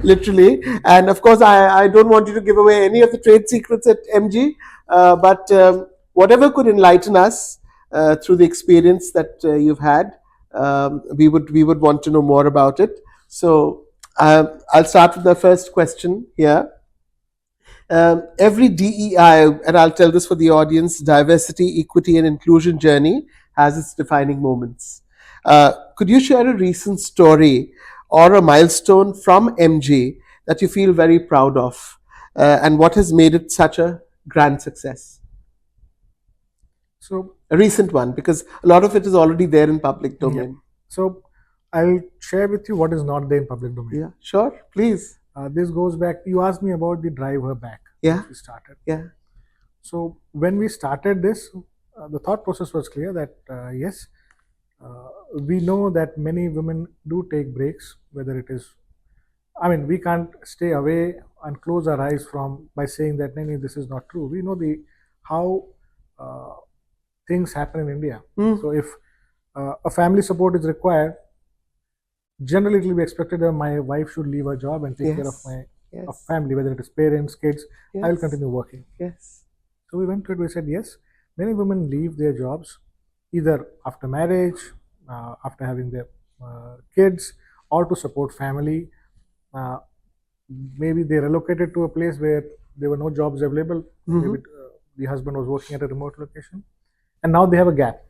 literally. And of course, I don't want you to give away any of the trade secrets at MG, but whatever could enlighten us through the experience that you've had, we would want to know more about it. So I'll start with the first question here. Every DEI, and I'll tell this for the audience, diversity, equity, and inclusion journey has its defining moments. Could you share a recent story or a milestone from MG that you feel very proud of, and what has made it such a grand success? So a recent one, because a lot of it is already there in public domain. Yeah. So I'll share with you what is not there in public domain. Yeah, sure, please. This goes back. You asked me about the drive her back. Yeah. We started. Yeah. So when we started this, the thought process was clear that yes, we know that many women do take breaks. Whether it is, I mean, we can't stay away and close our eyes from by saying that no, this is not true. We know the how things happen in India. So if a family support is required, generally it will be expected that my wife should leave her job and take care of my family, whether it is parents, kids. I will continue working. Yes. So we went to it. We said yes. Many women leave their jobs either after marriage, after having their kids, or to support family. Maybe they relocated to a place where there were no jobs available. Maybe the husband was working at a remote location, and now they have a gap.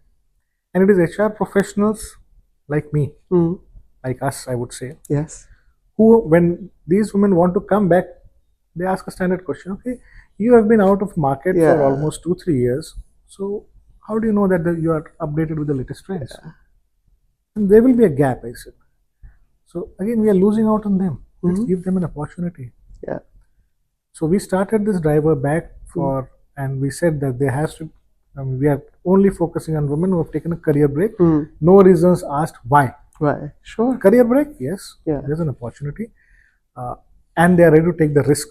And it is HR professionals like me, like us, I would say, Yes. who, when these women want to come back, they ask a standard question. Okay, you have been out of market for almost 2-3 years. So how do you know that you are updated with the latest trends? And there will be a gap, I said. So again, we are losing out on them. Let's give them an opportunity. Yeah. So we started this driver back for, and we said that there has to, we are only focusing on women who have taken a career break. No reasons asked why. Right. Sure. Career break, yes. Yeah. There's an opportunity. And they are ready to take the risk.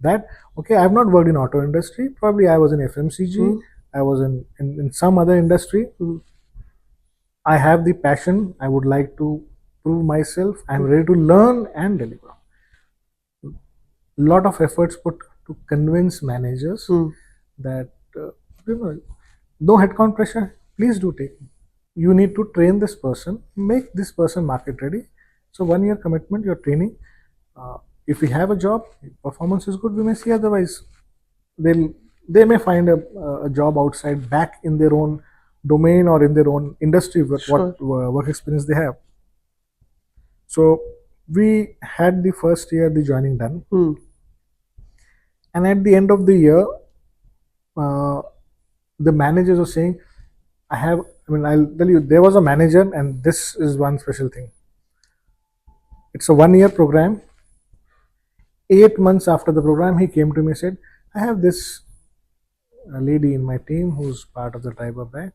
That, okay, I have not worked in auto industry. Probably I was in FMCG. I was in some other industry. I have the passion. I would like to prove myself. I'm ready to learn and deliver. Lot of efforts put to convince managers that no headcount pressure. Please do take. You need to train this person, make this person market ready. So 1 year commitment, you're training. If we have a job, performance is good, we may see. Otherwise, they may find a job outside, back in their own domain or in their own industry with what work experience they have. So we had the first year the joining done, and at the end of the year, the managers were saying, I'll tell you, there was a manager, and this is one special thing. It's a 1 year program. 8 months after the program, he came to me and said, I have this lady in my team who's part of the driver back.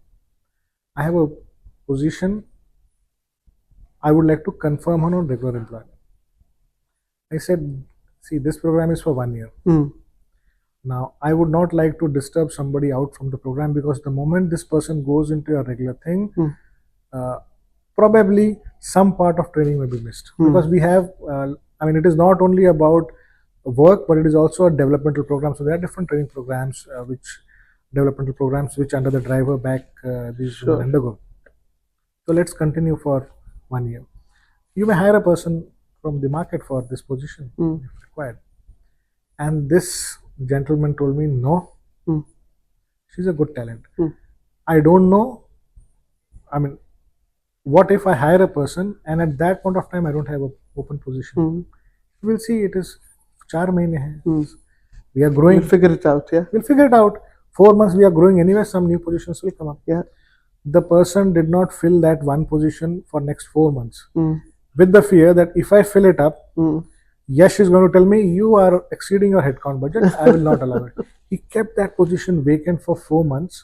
I have a position. I would like to confirm her on regular employment. I said, see, this program is for 1 year. Now, I would not like to disturb somebody out from the program, because the moment this person goes into a regular thing, probably some part of training may be missed. Because we have, it is not only about work, but it is also a developmental program. So there are different training programs, developmental programs, which under the driver back, these will undergo. So let's continue for 1 year. You may hire a person from the market for this position if required. And this gentleman told me, no, she's a good talent. I don't know. What if I hire a person and at that point of time I don't have an open position? We'll see. It is 4 months hai. We are growing. We'll figure it out. Yeah. We'll figure it out. 4 months we are growing anyway. Some new positions will come up. Yeah. The person did not fill that one position for next 4 months, with the fear that if I fill it up, Yash is going to tell me, you are exceeding your headcount budget. I will not allow it. He kept that position vacant for 4 months,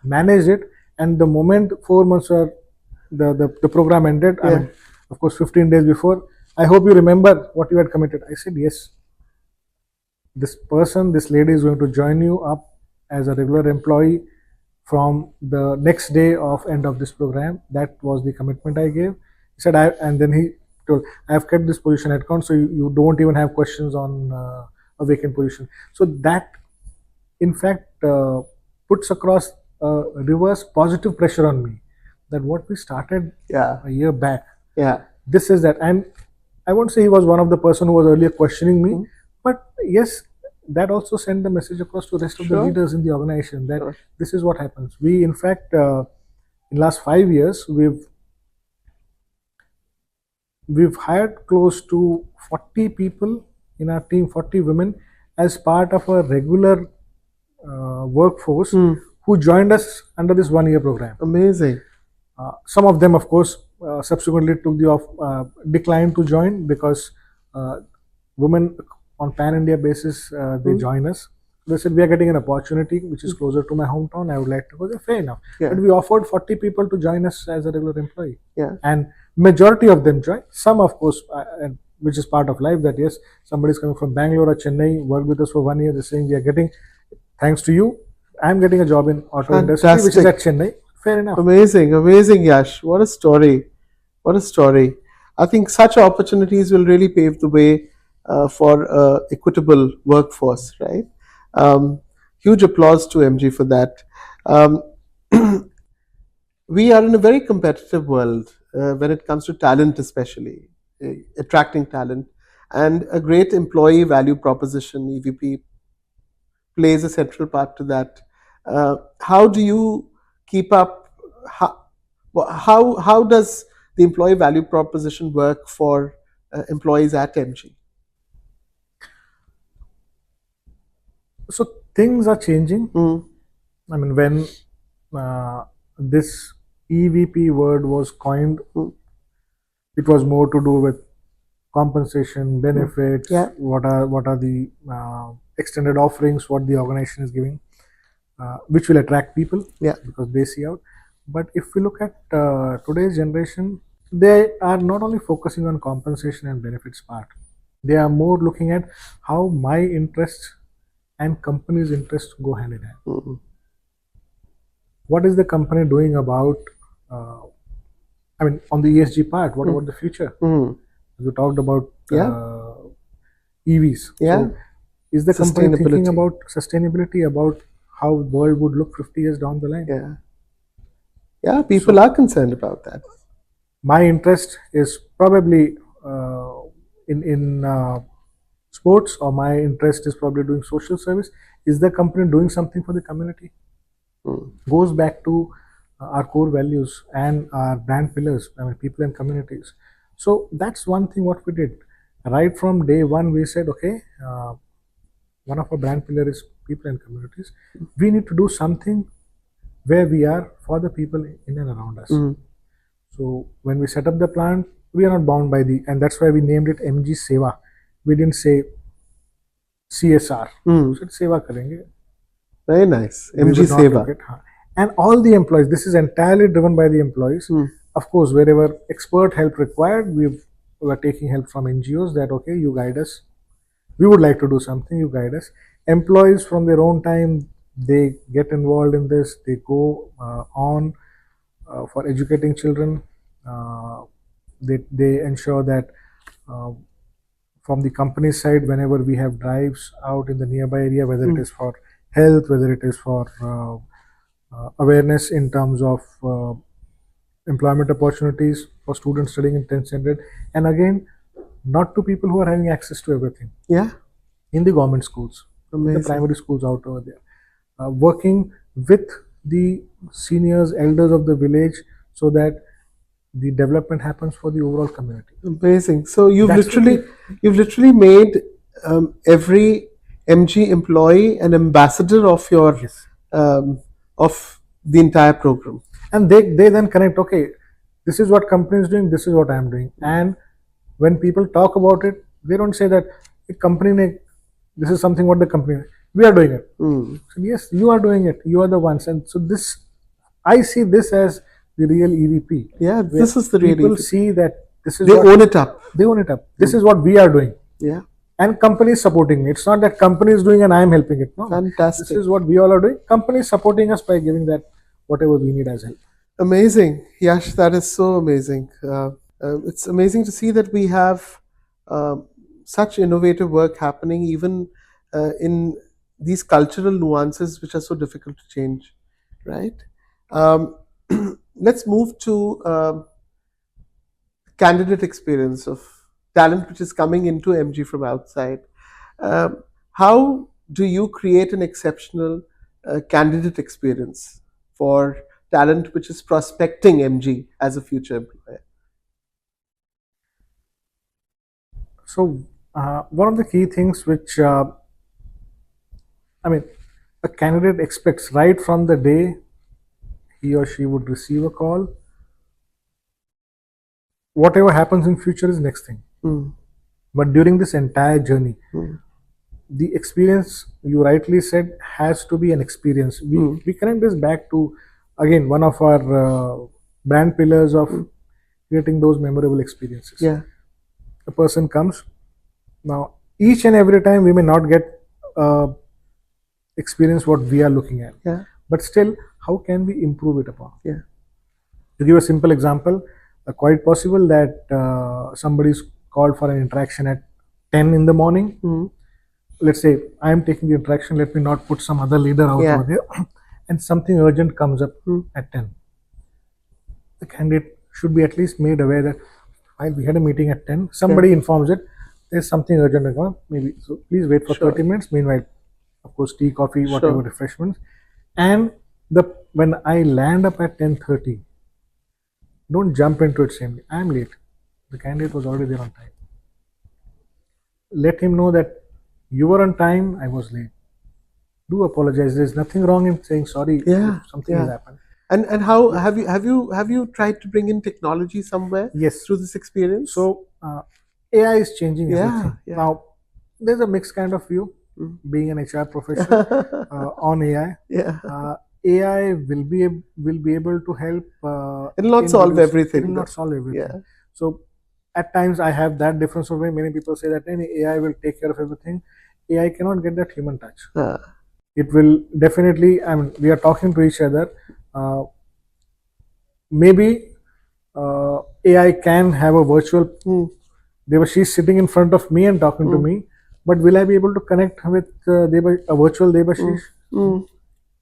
managed it, and the moment 4 months were the program ended, of course 15 days before, I hope you remember what you had committed. I said, yes, this lady is going to join you up as a regular employee from the next day of end of this program. That was the commitment I gave. He said, and then he told, I have kept this position at count, so you don't even have questions on a vacant position. So that, in fact, puts across a reverse positive pressure on me, that what we started Yeah. a year back, Yeah. this is that. And I won't say he was one of the person who was earlier questioning me, but yes, that also sent the message across to the rest of the Sure. leaders in the organization that Sure. this is what happens. We, in fact, in last 5 years, we've hired close to 40 people in our team, 40 women, as part of a regular workforce who joined us under this 1 year program. Amazing. Some of them, of course, subsequently took the decline to join, because women on pan-India basis, they join us. They said, we are getting an opportunity which is closer to my hometown, I would like to go there. Fair enough. Yeah. But we offered 40 people to join us as a regular employee. Yeah. And majority of them joined. Some, of course, which is part of life, that yes, somebody is coming from Bangalore or Chennai, worked with us for 1 year, they're saying, we are getting, thanks to you, I'm getting a job in auto industry, which is at Chennai. Fair enough. Amazing, amazing, Yash. What a story. What a story. I think such opportunities will really pave the way for equitable workforce, right? Huge applause to MG for that. Um, we are in a very competitive world when it comes to talent, especially attracting talent, and a great employee value proposition, EVP, plays a central part to that. How do you keep up? How does the employee value proposition work for employees at MG? So things are changing. I mean, when this EVP word was coined, it was more to do with compensation, benefits, Yeah. what are the extended offerings, what the organization is giving, which will attract people, Yeah. because they see out. But if we look at today's generation, they are not only focusing on compensation and benefits part, they are more looking at how my interests and company's interests go hand in hand. What is the company doing about, I mean, on the ESG part, what about the future? You talked about EVs. Yeah. So is the company thinking Sustainability. about sustainability, about how the world would look 50 years down the line? Yeah. Yeah, people are concerned about that. My interest is probably in sports, or my interest is probably doing social service. Is the company doing something for the community? Goes back to our core values and our brand pillars, I mean, people and communities. So that's one thing what we did. Right from day one, we said, okay, one of our brand pillars is people and communities. We need to do something where we are for the people in and around us. So when we set up the plant, we are not bound by and that's why we named it MG Seva. We didn't say CSR. So it's Seva karenge. Very nice. We MG would not Seva. look at, and all the employees, this is entirely driven by the employees. Of course, wherever expert help required, we are taking help from NGOs, that okay, you guide us. We would like to do something, you guide us. Employees from their own time, they get involved in this. They go on for educating children. They ensure that from the company side, whenever we have drives out in the nearby area, whether it is for health, whether it is for awareness in terms of employment opportunities for students studying in 10th standard, and again, not to people who are having access to everything. Yeah. In the government schools, the primary schools out over there, working with the seniors, elders of the village, so that the development happens for the overall community. Amazing. So you've literally made every MG employee an ambassador of your of the entire program. And they then connect, okay, this is what company is doing, this is what I am doing. And when people talk about it, they don't say that the company, this is something what the company, we are doing it. So yes, you are doing it, you are the ones. And so this, I see this as the real EVP. Yeah, this is the real people EVP. See that this is they own it up. They own it up. This is what we are doing. Yeah. And company is supporting me. It's not that company is doing and I am helping it. No. Fantastic. This is what we all are doing. Company is supporting us by giving that whatever we need as help. Amazing. Yash, that is so amazing. It's amazing to see that we have such innovative work happening even in these cultural nuances which are so difficult to change, right? Um, let's move to candidate experience of talent which is coming into MG from outside. Um, how do you create an exceptional candidate experience for talent which is prospecting MG as a future employer? So one of the key things which I mean, a candidate expects right from the day he or she would receive a call, whatever happens in future is next thing. Mm, But during this entire journey, mm, the experience you rightly said has to be an experience. We connect this back to again one of our brand pillars of creating those memorable experiences. yeah, A person comes now, each and every time we may not get uh, experience what we are looking at, yeah, but still, how can we improve it upon? yeah, To give a simple example, quite possible that somebody's called for an interaction at 10 in the morning. mm, Let's say I am taking the interaction, let me not put some other leader out yeah, over there, and something urgent comes up mm, at 10. The candidate should be at least made aware that while we had a meeting at 10, somebody informs it, there's something urgent going on, maybe. So please wait for sure, 30 minutes. Meanwhile, of course, tea, coffee, whatever sure, refreshments. And the when I land up at 10:30, don't jump into it saying, I'm late. The candidate was already there on time. Let him know that you were on time, I was late. Do apologize. There's nothing wrong in saying sorry yeah, if something has yeah. happened. And how have you tried to bring in technology somewhere Yes. through this experience? So AI is changing yeah, everything. yeah. Now, there's a mixed kind of view being an HR professional on AI. yeah, AI will be able to help. it'll not solve It everything. will not solve everything. Yeah, So at times I have that difference of way. Many people say that any AI will take care of everything. AI cannot get that human touch. It will definitely. I mean, we are talking to each other. Uh, Maybe AI can have a virtual. She's sitting in front of me and talking to me, but will I be able to connect with a virtual Devashish?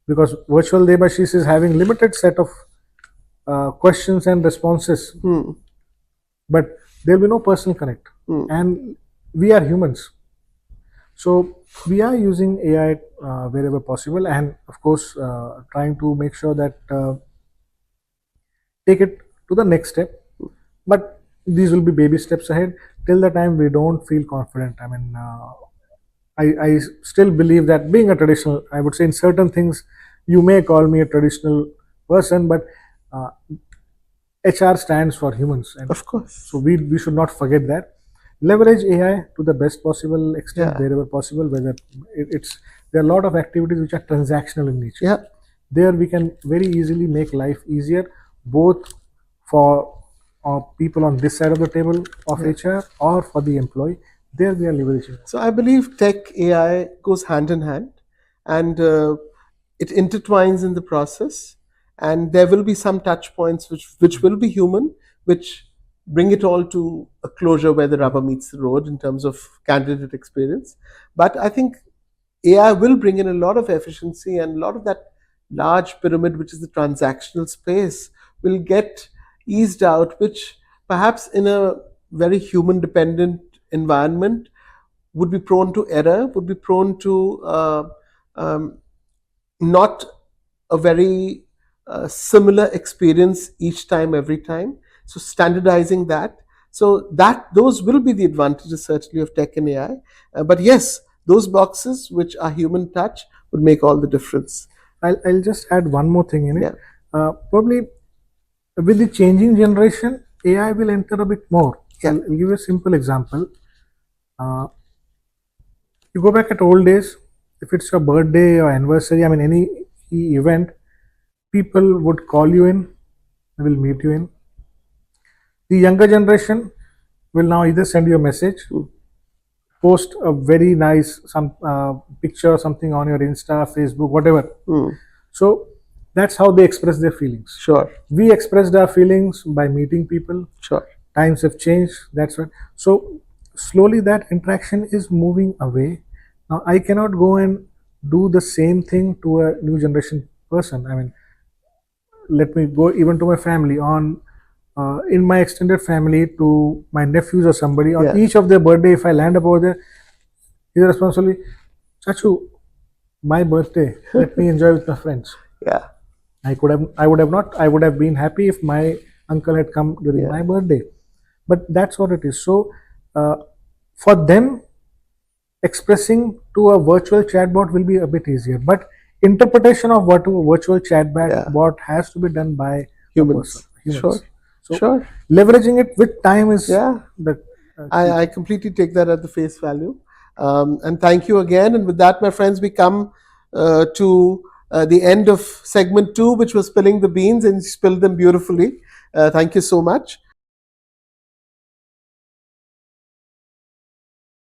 Because virtual Devashish is having limited set of questions and responses, but there will be no personal connect, and we are humans. So we are using AI wherever possible, and of course, trying to make sure that take it to the next step. But these will be baby steps ahead. Till the time we don't feel confident. I mean, I still believe that being a traditional, I would say in certain things, you may call me a traditional person, but uh, HR stands for humans, and of course. so we should not forget that. Leverage AI to the best possible extent Yeah. wherever possible. Whether it's there are a lot of activities which are transactional in nature. Yeah, There we can very easily make life easier, both for people on this side of the table of HR or for the employee. There we are leveraging. so I believe tech AI goes hand in hand, and it intertwines in the process, and there will be some touch points which will be human, which bring it all to a closure where the rubber meets the road in terms of candidate experience. But I think AI will bring in a lot of efficiency, and a lot of that large pyramid, which is the transactional space, will get eased out, which perhaps in a very human dependent environment would be prone to error, would be prone to um, not a very similar experience each time, every time. So standardizing that, so that those will be the advantages certainly of tech and AI. But yes, those boxes which are human touch would make all the difference. I'll just add one more thing in it. Yeah. Probably with the changing generation, AI will enter a bit more. Yeah. I'll give you a simple example. You go back at old days, if it's your birthday or anniversary, I mean any event, people would call you in, they will meet you in. The younger generation will now either send you a message, post a very nice some picture or something on your Insta, Facebook, whatever. So that's how they express their feelings. Sure. We expressed our feelings by meeting people. Sure. times have changed. That's what. So slowly that interaction is moving away. Now I cannot go and do the same thing to a new generation person. I mean, let me go even to my family on in my extended family, to my nephews or somebody on Yeah. each of their birthday. If I land up over there, his responsibility, Chachu, my birthday, let me enjoy with my friends. Yeah. I would have not, I would have been happy if my uncle had come during Yeah. my birthday. But that's what it is. So uh, for them, expressing to a virtual chatbot will be a bit easier. But interpretation of what a virtual chatbot Yeah. bot has to be done by a person, Humans. humans. Sure. So Sure. leveraging it with time is Yeah. the I completely take that at the face value. And thank you again. And with that, my friends, we come to the end of segment 2, which was spilling the beans, and you spilled them beautifully. Thank you so much.